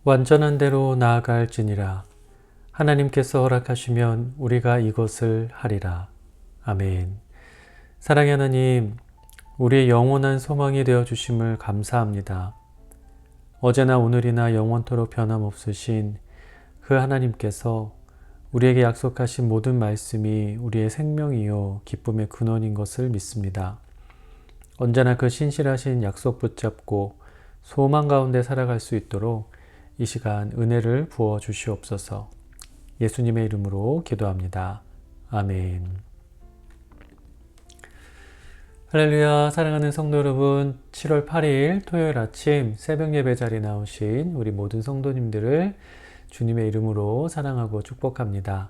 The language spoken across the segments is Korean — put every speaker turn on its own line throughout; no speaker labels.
완전한 대로 나아갈지니라. 하나님께서 허락하시면 우리가 이것을 하리라. 아멘. 사랑의 하나님, 우리의 영원한 소망이 되어 주심을 감사합니다. 어제나 오늘이나 영원토록 변함없으신 그 하나님께서 우리에게 약속하신 모든 말씀이 우리의 생명이요 기쁨의 근원인 것을 믿습니다. 언제나 그 신실하신 약속 붙잡고 소망 가운데 살아갈 수 있도록 이 시간 은혜를 부어 주시옵소서. 예수님의 이름으로 기도합니다. 아멘. 할렐루야. 사랑하는 성도 여러분, 7월 8일 토요일 아침 새벽 예배 자리에 나오신 우리 모든 성도님들을 주님의 이름으로 사랑하고 축복합니다.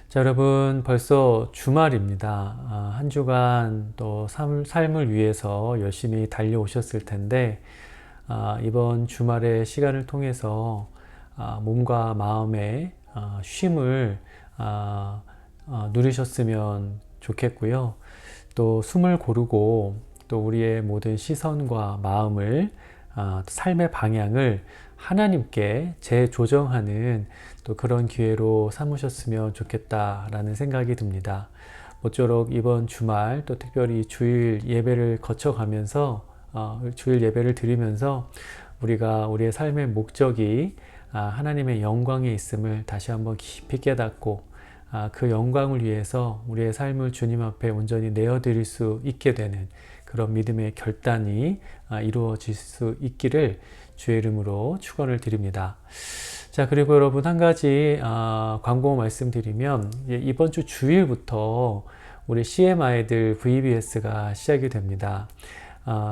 자, 여러분, 벌써 주말입니다. 한 주간 또 삶을 위해서 열심히 달려오셨을 텐데 이번 주말의 시간을 통해서 몸과 마음의 쉼을 누리셨으면 좋겠고요. 또 숨을 고르고 또 우리의 모든 시선과 마음을 삶의 방향을 하나님께 재조정하는 또 그런 기회로 삼으셨으면 좋겠다라는 생각이 듭니다. 모쪼록 이번 주말 또 특별히 주일 예배를 거쳐가면서 주일 예배를 드리면서 우리가 우리의 삶의 목적이 하나님의 영광에 있음을 다시 한번 깊이 깨닫고 그 영광을 위해서 우리의 삶을 주님 앞에 온전히 내어드릴 수 있게 되는 그런 믿음의 결단이 이루어질 수 있기를 주의 이름으로 축원을 드립니다. 자, 그리고 여러분 한 가지 광고 말씀드리면 이번 주 주일부터 우리 CMI들 VBS가 시작이 됩니다.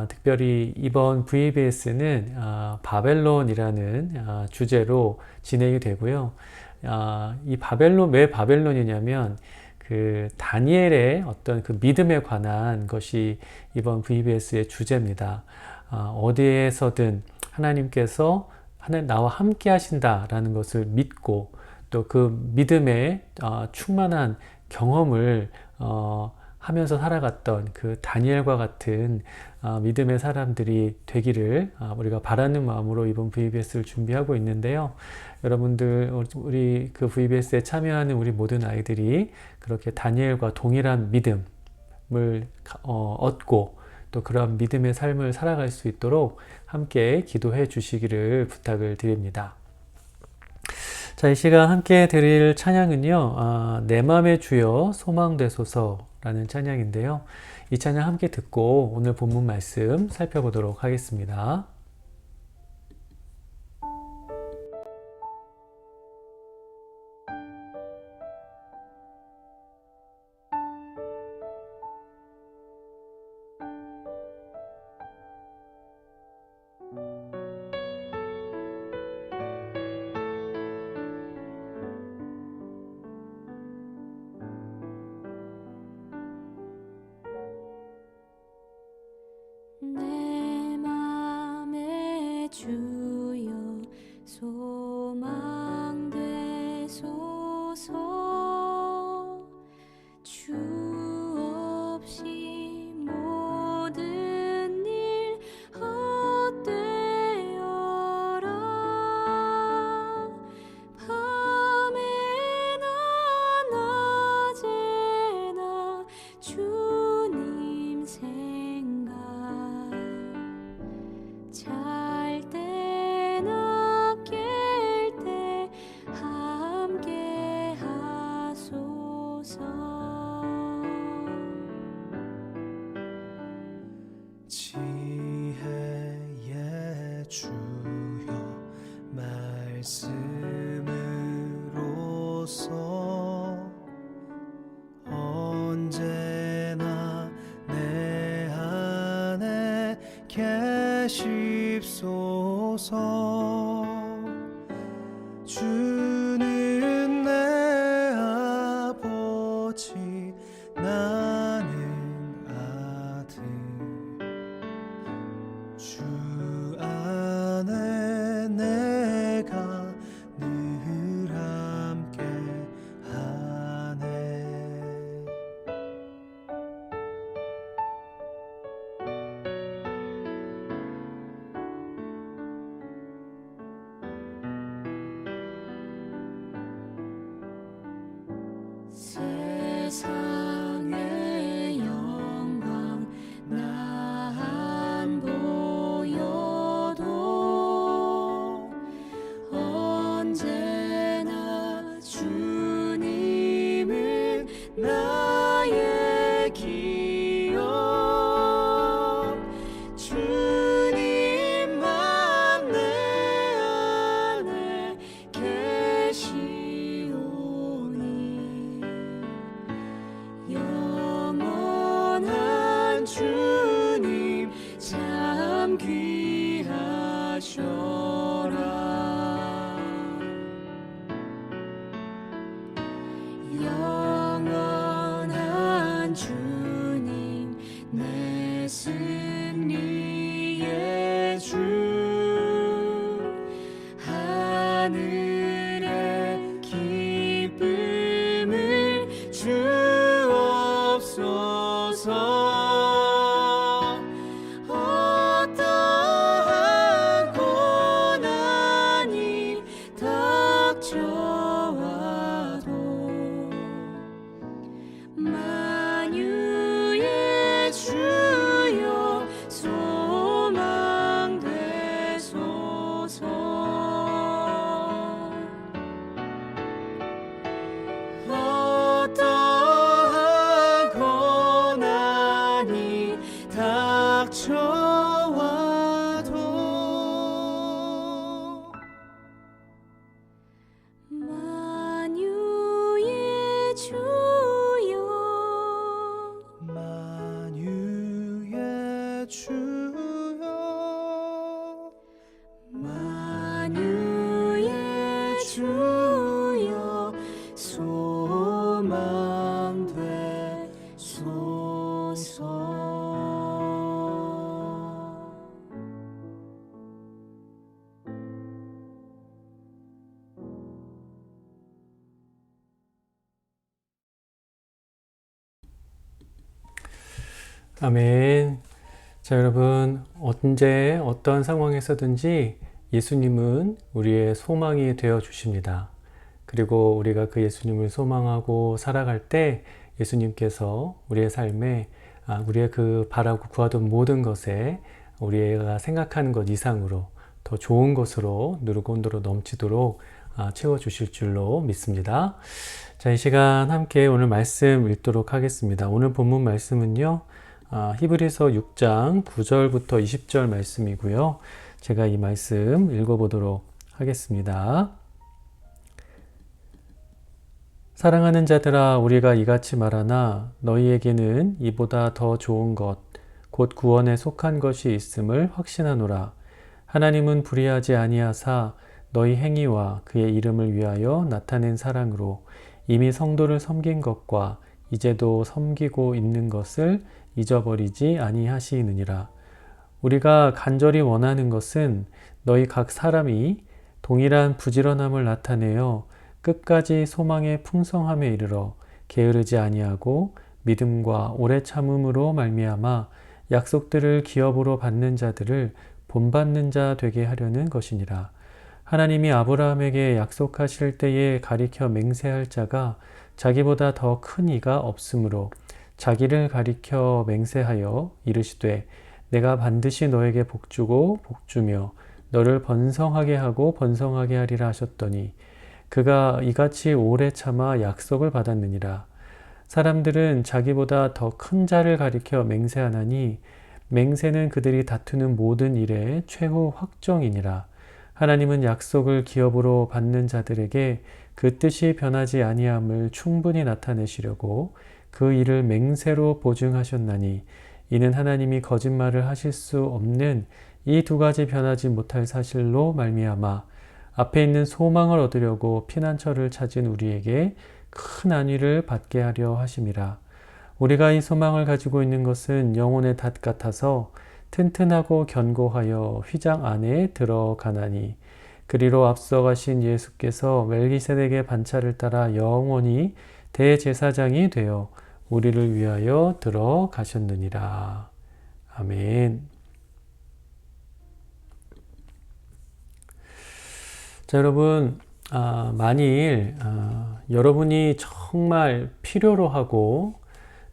특별히 이번 VBS는 바벨론이라는 주제로 진행이 되고요. 이 바벨론, 왜 바벨론이냐면 그 다니엘의 어떤 그 믿음에 관한 것이 이번 VBS의 주제입니다. 어디에서든 하나님께서 나와 함께 하신다라는 것을 믿고 또 그 믿음에 충만한 경험을 하면서 살아갔던 그 다니엘과 같은 믿음의 사람들이 되기를 우리가 바라는 마음으로 이번 VBS를 준비하고 있는데요. 여러분들 우리 그 VBS에 참여하는 우리 모든 아이들이 그렇게 다니엘과 동일한 믿음을 얻고 또 그런 믿음의 삶을 살아갈 수 있도록 함께 기도해 주시기를 부탁을 드립니다. 자, 이 시간 함께 드릴 찬양은요, 내 맘의 주여 소망되소서라는 찬양인데요. 이 찬양 함께 듣고 오늘 본문 말씀 살펴보도록 하겠습니다.
내 맘의 주여 소망되소서. 주 없이 모든 일 헛되어라. 밤에나 낮에나 주님 생각, 잘 때나 깰 때 함께 하소서.
지혜의 주여 말씀으로써 언제나 내 안에 계십소서. 주는 내 아버지 나는 아들, 주 안에 내가 늘 함께 하네.
닥쳐와도 만유의 주여 소망 되소서. 어떠한 고난이 닥쳐와도 만유의 주여
만유의 주여
만유의 주여
소망
되소서.
아멘. 자, 여러분, 언제 어떤 상황에서든지 예수님은 우리의 소망이 되어 주십니다. 그리고 우리가 그 예수님을 소망하고 살아갈 때 예수님께서 우리의 삶에 우리의 그 바라고 구하던 모든 것에 우리가 생각하는 것 이상으로 더 좋은 것으로 누르고 온도로 넘치도록 채워주실 줄로 믿습니다. 자, 이 시간 함께 오늘 말씀 읽도록 하겠습니다. 오늘 본문 말씀은요, 히브리서 6장 9절부터 20절 말씀이고요. 제가 이 말씀 읽어보도록 하겠습니다. 사랑하는 자들아, 우리가 이같이 말하나 너희에게는 이보다 더 좋은 것, 곧 구원에 속한 것이 있음을 확신하노라. 하나님은 불의하지 아니하사 너희 행위와 그의 이름을 위하여 나타낸 사랑으로 이미 성도를 섬긴 것과 이제도 섬기고 있는 것을 잊어버리지 아니하시느니라. 우리가 간절히 원하는 것은 너희 각 사람이 동일한 부지런함을 나타내어 끝까지 소망의 풍성함에 이르러 게으르지 아니하고 믿음과 오래 참음으로 말미암아 약속들을 기업으로 받는 자들을 본받는 자 되게 하려는 것이니라. 하나님이 아브라함에게 약속하실 때에 가리켜 맹세할 자가 자기보다 더 큰 이가 없으므로 자기를 가리켜 맹세하여 이르시되 내가 반드시 너에게 복주고 복주며 너를 번성하게 하고 번성하게 하리라 하셨더니 그가 이같이 오래 참아 약속을 받았느니라. 사람들은 자기보다 더 큰 자를 가리켜 맹세하나니 맹세는 그들이 다투는 모든 일의 최후 확정이니라. 하나님은 약속을 기업으로 받는 자들에게 그 뜻이 변하지 아니함을 충분히 나타내시려고 그 일을 맹세로 보증하셨나니 이는 하나님이 거짓말을 하실 수 없는 이 두 가지 변하지 못할 사실로 말미암아 앞에 있는 소망을 얻으려고 피난처를 찾은 우리에게 큰 안위를 받게 하려 하심이라. 우리가 이 소망을 가지고 있는 것은 영혼의 닷 같아서 튼튼하고 견고하여 휘장 안에 들어가나니 그리로 앞서가신 예수께서 멜기세덱의 반차를 따라 영원히 대제사장이 되어 우리를 위하여 들어가셨느니라. 아멘. 자, 여러분, 만일 여러분이 정말 필요로 하고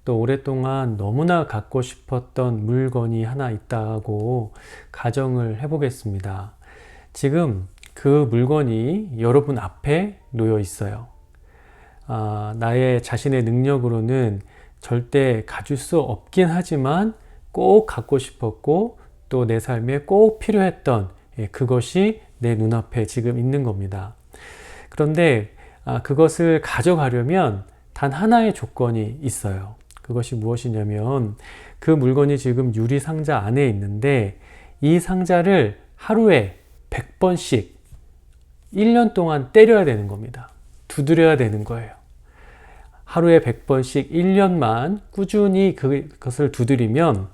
또 오랫동안 너무나 갖고 싶었던 물건이 하나 있다고 가정을 해보겠습니다. 지금 그 물건이 여러분 앞에 놓여 있어요. 나의 자신의 능력으로는 절대 가질 수 없긴 하지만 꼭 갖고 싶었고 또 내 삶에 꼭 필요했던 그것이 내 눈앞에 지금 있는 겁니다. 그런데 그것을 가져가려면 단 하나의 조건이 있어요. 그것이 무엇이냐면 그 물건이 지금 유리 상자 안에 있는데 이 상자를 하루에 100번씩 1년 동안 때려야 되는 겁니다. 두드려야 되는 거예요. 하루에 100번씩 1년만 꾸준히 그것을 두드리면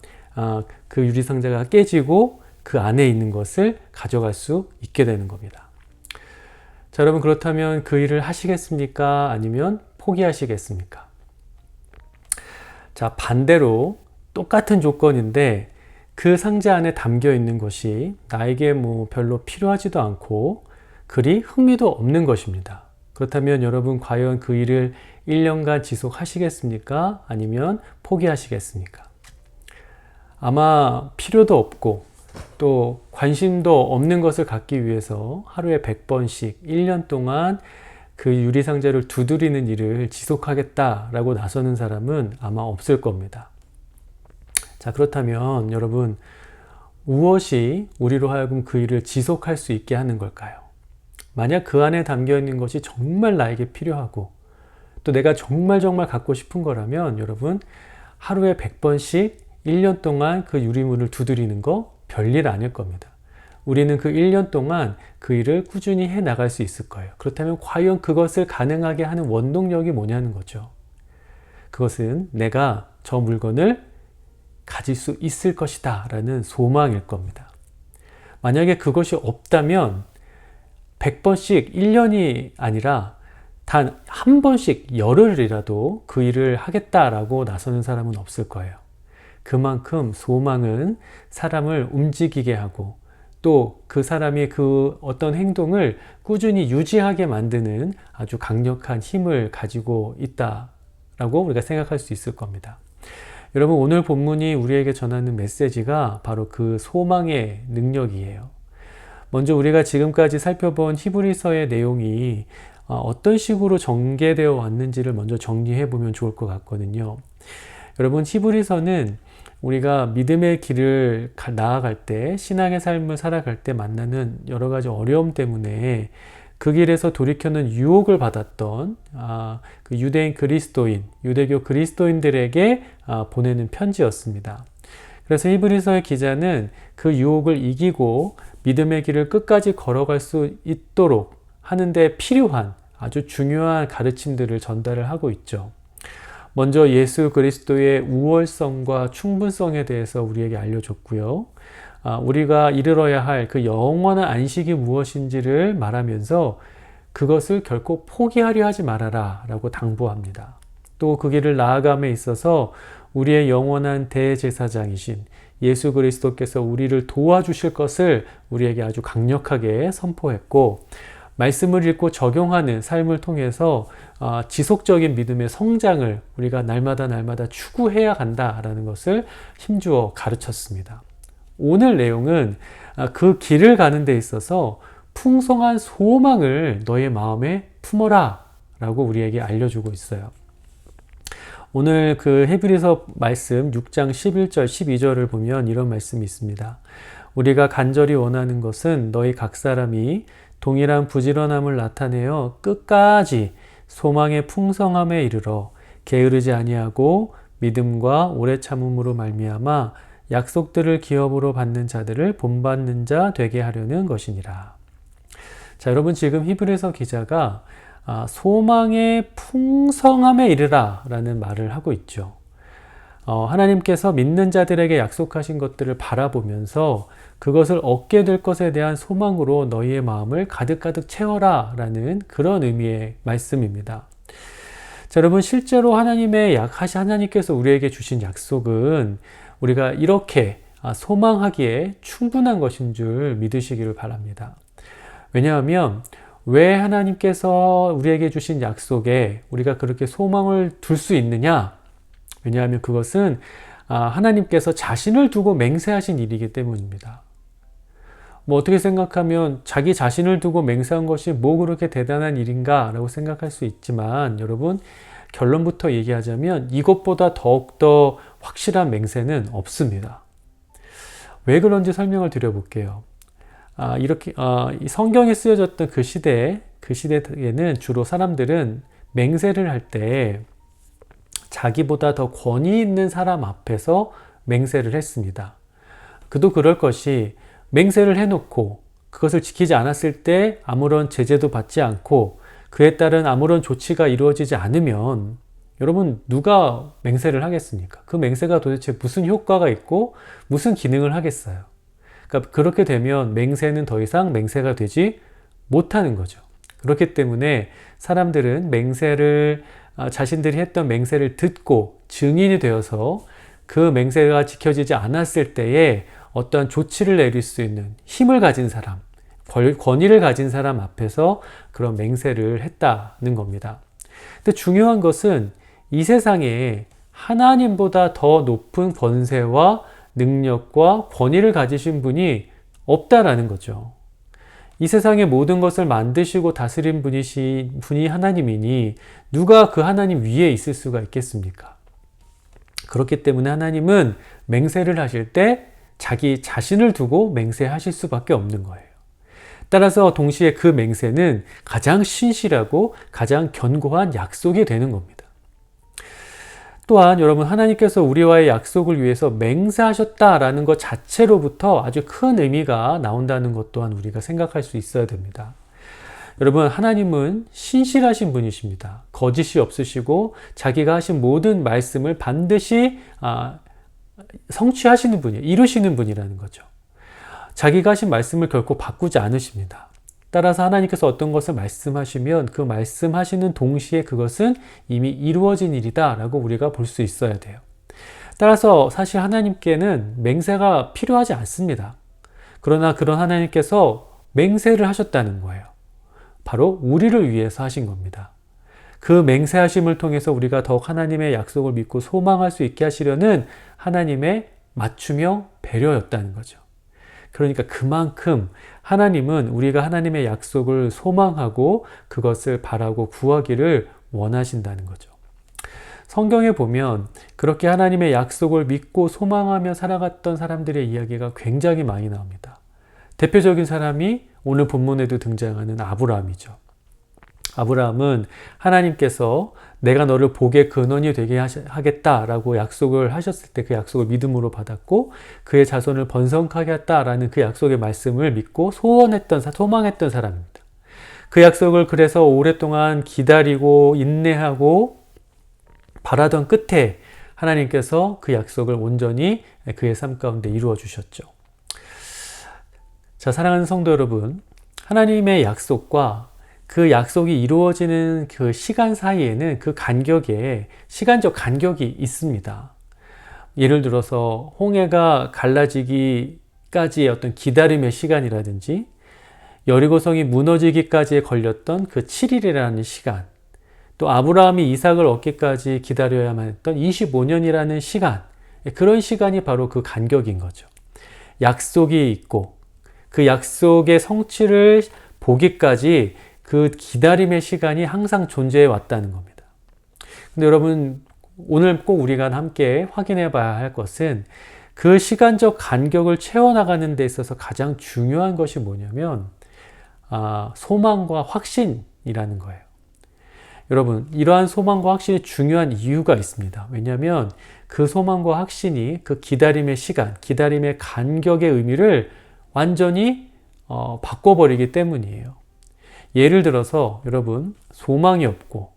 그 유리상자가 깨지고 그 안에 있는 것을 가져갈 수 있게 되는 겁니다. 자, 여러분, 그렇다면 그 일을 하시겠습니까? 아니면 포기하시겠습니까? 자, 반대로 똑같은 조건인데 그 상자 안에 담겨 있는 것이 나에게 별로 필요하지도 않고 그리 흥미도 없는 것입니다. 그렇다면 여러분 과연 그 일을 1년간 지속하시겠습니까? 아니면 포기하시겠습니까? 아마 필요도 없고 또 관심도 없는 것을 갖기 위해서 하루에 100번씩 1년 동안 그 유리상자를 두드리는 일을 지속하겠다라고 나서는 사람은 아마 없을 겁니다. 자, 그렇다면 여러분 무엇이 우리로 하여금 그 일을 지속할 수 있게 하는 걸까요? 만약 그 안에 담겨 있는 것이 정말 나에게 필요하고 또 내가 정말 갖고 싶은 거라면 여러분 하루에 100번씩 1년 동안 그 유리문을 두드리는 거 별일 아닐 겁니다. 우리는 그 1년 동안 그 일을 꾸준히 해 나갈 수 있을 거예요. 그렇다면 과연 그것을 가능하게 하는 원동력이 뭐냐는 거죠. 그것은 내가 저 물건을 가질 수 있을 것이다 라는 소망일 겁니다. 만약에 그것이 없다면 100번씩 1년이 아니라 단 한 번씩 열흘이라도 그 일을 하겠다라고 나서는 사람은 없을 거예요. 그만큼 소망은 사람을 움직이게 하고 또 그 사람이 그 어떤 행동을 꾸준히 유지하게 만드는 아주 강력한 힘을 가지고 있다라고 우리가 생각할 수 있을 겁니다. 여러분 오늘 본문이 우리에게 전하는 메시지가 바로 그 소망의 능력이에요. 먼저 우리가 지금까지 살펴본 히브리서의 내용이 어떤 식으로 전개되어 왔는지를 먼저 정리해 보면 좋을 것 같거든요. 여러분 히브리서는 우리가 믿음의 길을 나아갈 때 신앙의 삶을 살아갈 때 만나는 여러 가지 어려움 때문에 그 길에서 돌이켜는 유혹을 받았던 그 유대인 그리스도인, 유대교 그리스도인들에게 보내는 편지였습니다. 그래서 히브리서의 기자는 그 유혹을 이기고 믿음의 길을 끝까지 걸어갈 수 있도록 하는데 필요한 아주 중요한 가르침들을 전달을 하고 있죠. 먼저 예수 그리스도의 우월성과 충분성에 대해서 우리에게 알려줬고요. 우리가 이르러야 할 그 영원한 안식이 무엇인지를 말하면서 그것을 결코 포기하려 하지 말아라 라고 당부합니다. 또 그 길을 나아감에 있어서 우리의 영원한 대제사장이신 예수 그리스도께서 우리를 도와주실 것을 우리에게 아주 강력하게 선포했고 말씀을 읽고 적용하는 삶을 통해서 지속적인 믿음의 성장을 우리가 날마다 추구해야 한다라는 것을 힘주어 가르쳤습니다. 오늘 내용은 그 길을 가는 데 있어서 풍성한 소망을 너의 마음에 품어라 라고 우리에게 알려주고 있어요. 오늘 그 히브리서 말씀 6장 11절 12절을 보면 이런 말씀이 있습니다. 우리가 간절히 원하는 것은 너희 각 사람이 동일한 부지런함을 나타내어 끝까지 소망의 풍성함에 이르러 게으르지 아니하고 믿음과 오래 참음으로 말미암아 약속들을 기업으로 받는 자들을 본받는 자 되게 하려는 것이니라. 자, 여러분 지금 히브리서 기자가 소망의 풍성함에 이르라 라는 말을 하고 있죠. 하나님께서 믿는 자들에게 약속하신 것들을 바라보면서 그것을 얻게 될 것에 대한 소망으로 너희의 마음을 가득 채워라 라는 그런 의미의 말씀입니다. 자, 여러분 실제로 하나님께서 우리에게 주신 약속은 우리가 이렇게 소망하기에 충분한 것인 줄 믿으시기를 바랍니다. 왜냐하면 왜 하나님께서 우리에게 주신 약속에 우리가 그렇게 소망을 둘 수 있느냐? 왜냐하면 그것은 하나님께서 자신을 두고 맹세하신 일이기 때문입니다. 뭐 어떻게 생각하면 자기 자신을 두고 맹세한 것이 뭐 그렇게 대단한 일인가 라고 생각할 수 있지만 여러분 결론부터 얘기하자면 이것보다 더욱더 확실한 맹세는 없습니다. 왜 그런지 설명을 드려볼게요. 이렇게 성경에 쓰여졌던 그 시대에는 주로 사람들은 맹세를 할 때 자기보다 더 권위 있는 사람 앞에서 맹세를 했습니다. 그도 그럴 것이 맹세를 해놓고 그것을 지키지 않았을 때 아무런 제재도 받지 않고 그에 따른 아무런 조치가 이루어지지 않으면 여러분 누가 맹세를 하겠습니까? 그 맹세가 도대체 무슨 효과가 있고 무슨 기능을 하겠어요? 그러니까 그렇게 되면 맹세는 더 이상 맹세가 되지 못하는 거죠. 그렇기 때문에 사람들은 자신들이 했던 맹세를 듣고 증인이 되어서 그 맹세가 지켜지지 않았을 때에 어떠한 조치를 내릴 수 있는 힘을 가진 사람, 권위를 가진 사람 앞에서 그런 맹세를 했다는 겁니다. 근데 중요한 것은 이 세상에 하나님보다 더 높은 권세와 능력과 권위를 가지신 분이 없다라는 거죠. 이 세상의 모든 것을 만드시고 다스린 분이 하나님이니 누가 그 하나님 위에 있을 수가 있겠습니까? 그렇기 때문에 하나님은 맹세를 하실 때 자기 자신을 두고 맹세하실 수밖에 없는 거예요. 따라서 동시에 그 맹세는 가장 신실하고 가장 견고한 약속이 되는 겁니다. 또한 여러분, 하나님께서 우리와의 약속을 위해서 맹세하셨다라는 것 자체로부터 아주 큰 의미가 나온다는 것 또한 우리가 생각할 수 있어야 됩니다. 여러분, 하나님은 신실하신 분이십니다. 거짓이 없으시고 자기가 하신 모든 말씀을 반드시 성취하시는 분이에요. 이루시는 분이라는 거죠. 자기가 하신 말씀을 결코 바꾸지 않으십니다. 따라서 하나님께서 어떤 것을 말씀하시면 그 말씀하시는 동시에 그것은 이미 이루어진 일이다 라고 우리가 볼 수 있어야 돼요. 따라서 사실 하나님께는 맹세가 필요하지 않습니다. 그러나 그런 하나님께서 맹세를 하셨다는 거예요. 바로 우리를 위해서 하신 겁니다. 그 맹세하심을 통해서 우리가 더욱 하나님의 약속을 믿고 소망할 수 있게 하시려는 하나님의 맞춤형 배려였다는 거죠. 그러니까 그만큼 하나님은 우리가 하나님의 약속을 소망하고 그것을 바라고 구하기를 원하신다는 거죠. 성경에 보면 그렇게 하나님의 약속을 믿고 소망하며 살아갔던 사람들의 이야기가 굉장히 많이 나옵니다. 대표적인 사람이 오늘 본문에도 등장하는 아브라함이죠. 아브라함은 하나님께서 내가 너를 복의 근원이 되게 하겠다라고 약속을 하셨을 때 그 약속을 믿음으로 받았고 그의 자손을 번성하게 했다라는 그 약속의 말씀을 믿고 소망했던 사람입니다. 그 약속을 그래서 오랫동안 기다리고 인내하고 바라던 끝에 하나님께서 그 약속을 온전히 그의 삶 가운데 이루어 주셨죠. 자, 사랑하는 성도 여러분, 하나님의 약속과 그 약속이 이루어지는 그 시간 사이에는 그 간격에 시간적 간격이 있습니다. 예를 들어서 홍해가 갈라지기까지의 어떤 기다림의 시간이라든지 여리고성이 무너지기까지에 걸렸던 그 7일이라는 시간, 또 아브라함이 이삭을 얻기까지 기다려야만 했던 25년이라는 시간, 그런 시간이 바로 그 간격인 거죠. 약속이 있고 그 약속의 성취를 보기까지 그 기다림의 시간이 항상 존재해 왔다는 겁니다. 근데 여러분, 오늘 꼭 우리가 함께 확인해 봐야 할 것은 그 시간적 간격을 채워나가는 데 있어서 가장 중요한 것이 뭐냐면 소망과 확신이라는 거예요. 여러분, 이러한 소망과 확신이 중요한 이유가 있습니다. 왜냐하면 그 소망과 확신이 그 기다림의 시간, 기다림의 간격의 의미를 완전히 바꿔버리기 때문이에요. 예를 들어서 여러분, 소망이 없고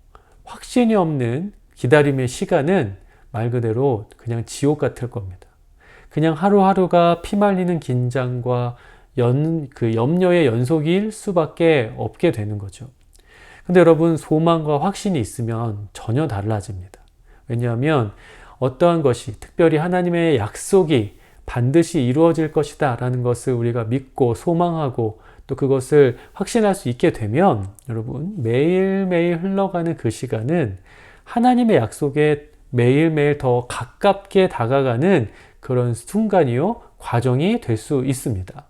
확신이 없는 기다림의 시간은 말 그대로 그냥 지옥 같을 겁니다. 그냥 하루하루가 피말리는 긴장과 그 염려의 연속일 수밖에 없게 되는 거죠. 근데 여러분, 소망과 확신이 있으면 전혀 달라집니다. 왜냐하면 어떠한 것이, 특별히 하나님의 약속이 반드시 이루어질 것이다 라는 것을 우리가 믿고 소망하고 또 그것을 확신할 수 있게 되면 여러분, 매일매일 흘러가는 그 시간은 하나님의 약속에 매일매일 더 가깝게 다가가는 그런 순간이요, 과정이 될 수 있습니다.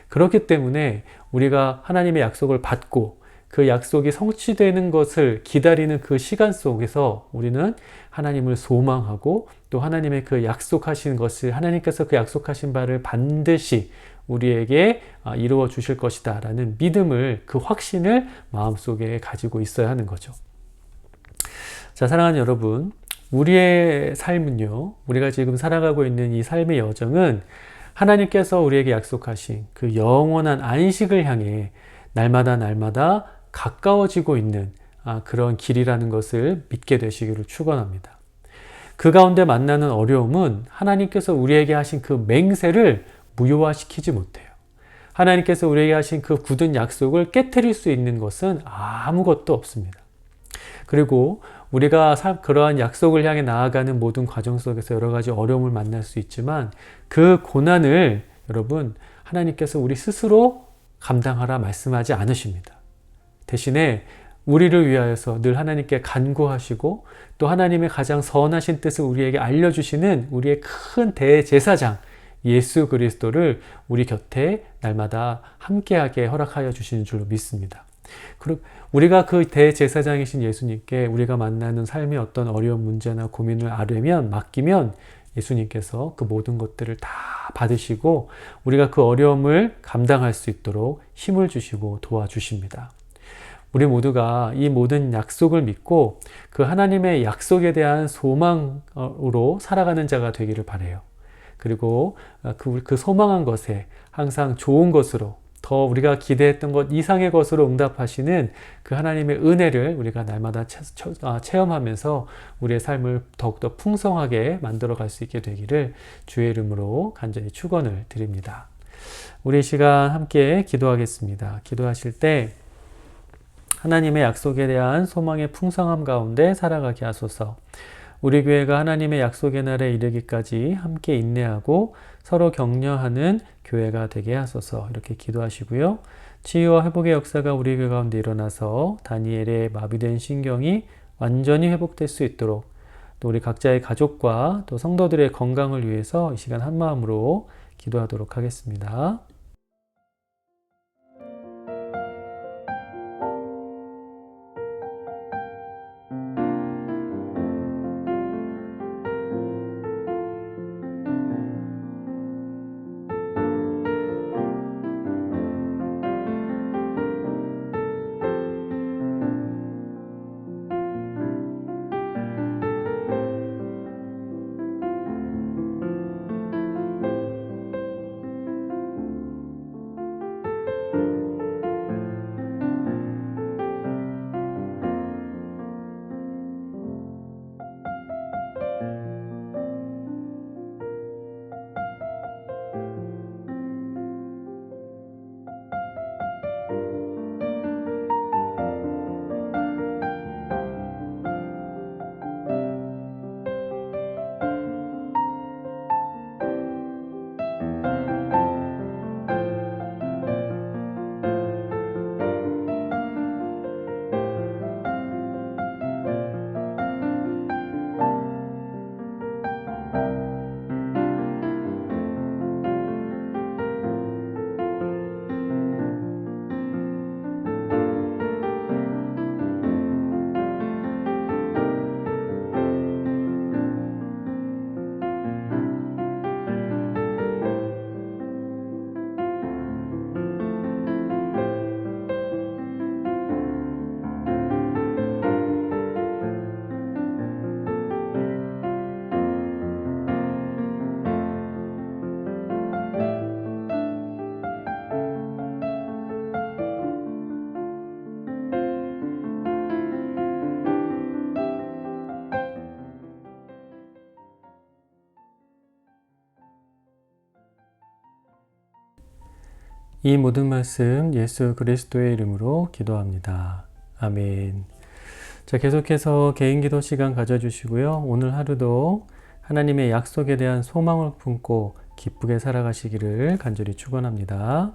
그렇기 때문에 우리가 하나님의 약속을 받고 그 약속이 성취되는 것을 기다리는 그 시간 속에서 우리는 하나님을 소망하고 또 하나님의 그 약속하신 것을, 하나님께서 그 약속하신 바를 반드시 우리에게 이루어 주실 것이다 라는 믿음을, 그 확신을 마음속에 가지고 있어야 하는 거죠. 자, 사랑하는 여러분, 우리의 삶은요, 우리가 지금 살아가고 있는 이 삶의 여정은 하나님께서 우리에게 약속하신 그 영원한 안식을 향해 날마다 가까워지고 있는 그런 길이라는 것을 믿게 되시기를 축원합니다. 그 가운데 만나는 어려움은 하나님께서 우리에게 하신 그 맹세를 무효화시키지 못해요. 하나님께서 우리에게 하신 그 굳은 약속을 깨트릴 수 있는 것은 아무것도 없습니다. 그리고 우리가 그러한 약속을 향해 나아가는 모든 과정 속에서 여러 가지 어려움을 만날 수 있지만 그 고난을 여러분, 하나님께서 우리 스스로 감당하라 말씀하지 않으십니다. 대신에 우리를 위하여서 늘 하나님께 간구하시고 또 하나님의 가장 선하신 뜻을 우리에게 알려주시는 우리의 큰 대제사장 예수 그리스도를 우리 곁에 날마다 함께하게 허락하여 주시는 줄로 믿습니다. 그리고 우리가 그 대제사장이신 예수님께 우리가 만나는 삶의 어떤 어려운 문제나 고민을 맡기면 예수님께서 그 모든 것들을 다 받으시고 우리가 그 어려움을 감당할 수 있도록 힘을 주시고 도와주십니다. 우리 모두가 이 모든 약속을 믿고 그 하나님의 약속에 대한 소망으로 살아가는 자가 되기를 바라요. 그리고 그 소망한 것에 항상 좋은 것으로 더 우리가 기대했던 것 이상의 것으로 응답하시는 그 하나님의 은혜를 우리가 날마다 체험하면서 우리의 삶을 더욱더 풍성하게 만들어갈 수 있게 되기를 주의 이름으로 간절히 축원을 드립니다. 우리 시간 함께 기도하겠습니다. 기도하실 때 하나님의 약속에 대한 소망의 풍성함 가운데 살아가게 하소서. 우리 교회가 하나님의 약속의 날에 이르기까지 함께 인내하고 서로 격려하는 교회가 되게 하소서. 이렇게 기도하시고요. 치유와 회복의 역사가 우리 교회 가운데 일어나서 다니엘의 마비된 신경이 완전히 회복될 수 있도록 또 우리 각자의 가족과 또 성도들의 건강을 위해서 이 시간 한 마음으로 기도하도록 하겠습니다. 이 모든 말씀 예수 그리스도의 이름으로 기도합니다. 아멘. 자, 계속해서 개인 기도 시간 가져주시고요. 오늘 하루도 하나님의 약속에 대한 소망을 품고 기쁘게 살아가시기를 간절히 축원합니다.